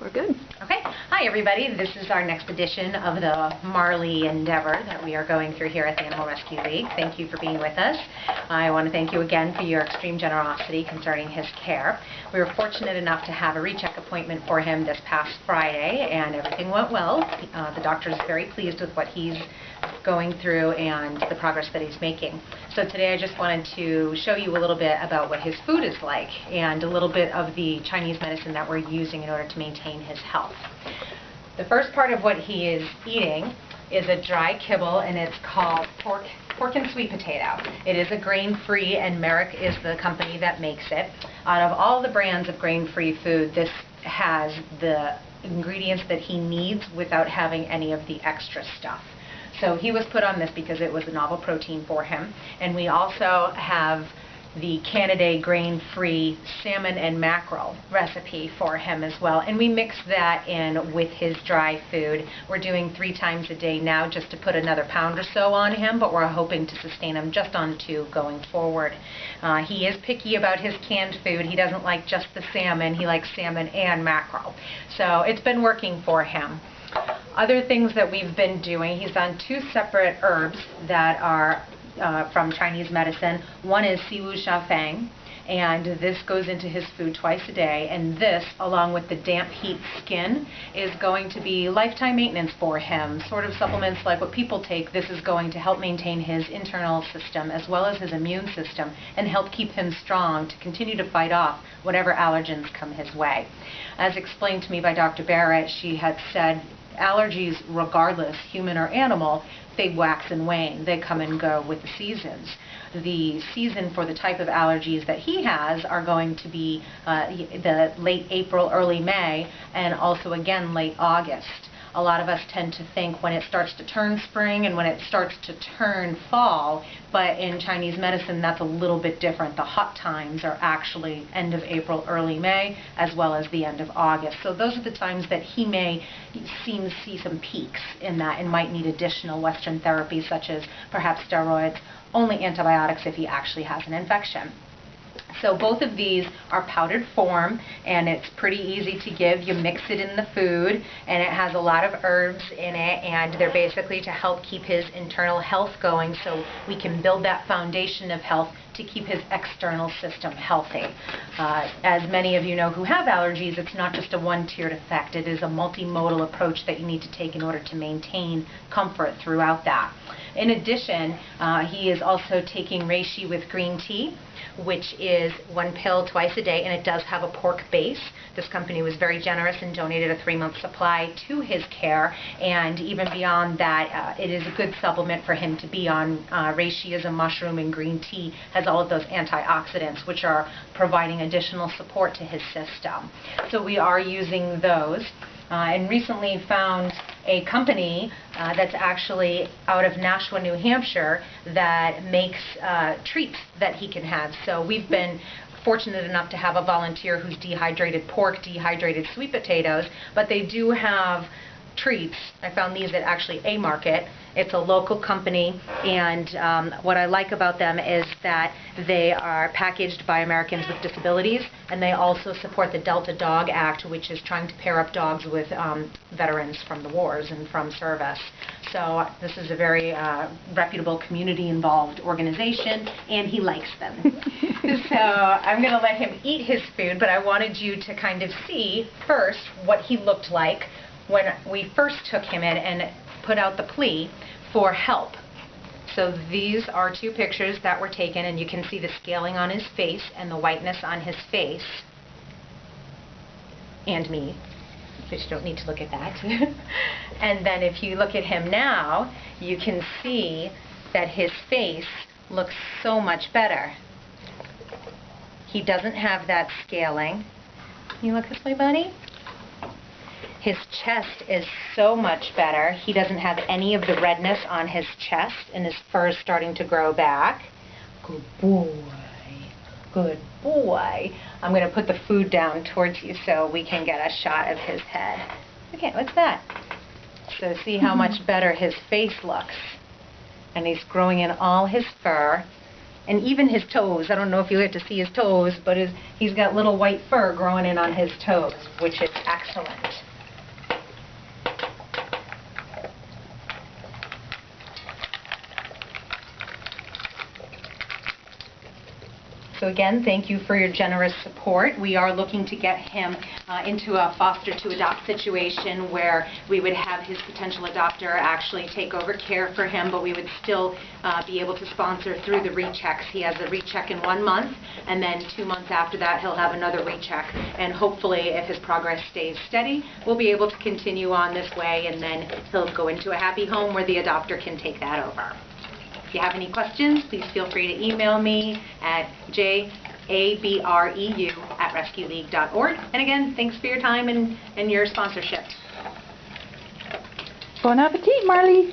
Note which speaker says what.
Speaker 1: We're good.
Speaker 2: Okay. Hi, everybody. This is our next edition of the Marley endeavor that we are going through here at the Animal Rescue League. Thank you for being with us. I want to thank you again for your extreme generosity concerning his care. We were fortunate enough to have a recheck appointment for him this past Friday, and everything went well. The doctor is very pleased with what he's going through and the progress that he's making. So today I just wanted to show you a little bit about what his food is like and a little bit of the Chinese medicine that we're using in order to maintain his health. The first part of what he is eating is a dry kibble, and it's called pork and sweet potato. It is a grain-free, and Merrick is the company that makes it. Out of all the brands of grain-free food, this has the ingredients that he needs without having any of the extra stuff. So he was put on this because it was a novel protein for him. And we also have the Canada grain-free salmon and mackerel recipe for him as well. And we mix that in with his dry food. We're doing 3 times a day now just to put another pound or so on him, but we're hoping to sustain him just on 2 going forward. He is picky about his canned food. He doesn't like just the salmon. He likes salmon and mackerel. So it's been working for him. Other things that we've been doing, he's on 2 separate herbs that are from Chinese medicine. One is Siwu Xiaofang, and this goes into his food twice a day, and this, along with the damp heat skin, is going to be lifetime maintenance for him. Sort of supplements like what people take. This is going to help maintain his internal system as well as his immune system and help keep him strong to continue to fight off whatever allergens come his way. As explained to me by Dr. Barrett, she had said allergies, regardless, human or animal, they wax and wane. They come and go with the seasons. The season for the type of allergies that he has are going to be the late April, early May, and also again late August. A lot of us tend to think when it starts to turn spring and when it starts to turn fall, but in Chinese medicine that's a little bit different. The hot times are actually end of April, early May, as well as the end of August. So those are the times that he may see some peaks in that and might need additional Western therapy, such as perhaps steroids, only antibiotics if he actually has an infection. So both of these are powdered form, and it's pretty easy to give. You mix it in the food, and it has a lot of herbs in it, and they're basically to help keep his internal health going so we can build that foundation of health to keep his external system healthy. As many of you know who have allergies, it's not just a one-tiered effect. It is a multimodal approach that you need to take in order to maintain comfort throughout that. In addition, he is also taking reishi with green tea, which is 1 pill twice a day, and it does have a pork base. This company was very generous and donated a 3-month supply to his care, and even beyond that, it is a good supplement for him to be on. Reishi is a mushroom, and green tea has all of those antioxidants, which are providing additional support to his system. So we are using those. And recently found a company that's actually out of Nashua, New Hampshire, that makes treats that he can have. So we've been fortunate enough to have a volunteer who's dehydrated pork, dehydrated sweet potatoes, but they do have treats. I found these at actually A Market. It's a local company, and what I like about them is that they are packaged by Americans with Disabilities, and they also support the Delta Dog Act, which is trying to pair up dogs with veterans from the wars and from service. So this is a very reputable, community-involved organization, and he likes them. So I'm going to let him eat his food, but I wanted you to kind of see first what he looked like when we first took him in and put out the plea for help. So these are 2 pictures that were taken, and you can see the scaling on his face and the whiteness on his face. And me, but you don't need to look at that. And then if you look at him now, you can see that his face looks so much better. He doesn't have that scaling. Can you look this way, buddy? His chest is so much better. He doesn't have any of the redness on his chest, and his fur is starting to grow back. Good boy. Good boy. I'm going to put the food down towards you so we can get a shot of his head. Okay, what's that? So see how much better his face looks. And he's growing in all his fur. and even his toes. I don't know if you get to see his toes, but he's got little white fur growing in on his toes, which is excellent. So again, thank you for your generous support. We are looking to get him into a foster to adopt situation where we would have his potential adopter actually take over care for him, but we would still be able to sponsor through the rechecks. He has a recheck in 1 month, and then 2 months after that he'll have another recheck. And hopefully, if his progress stays steady, we'll be able to continue on this way, and then he'll go into a happy home where the adopter can take that over. If you have any questions, please feel free to email me at jabreu@rescueleague.org. And again, thanks for your time and your sponsorship.
Speaker 1: Bon appetit, Marley!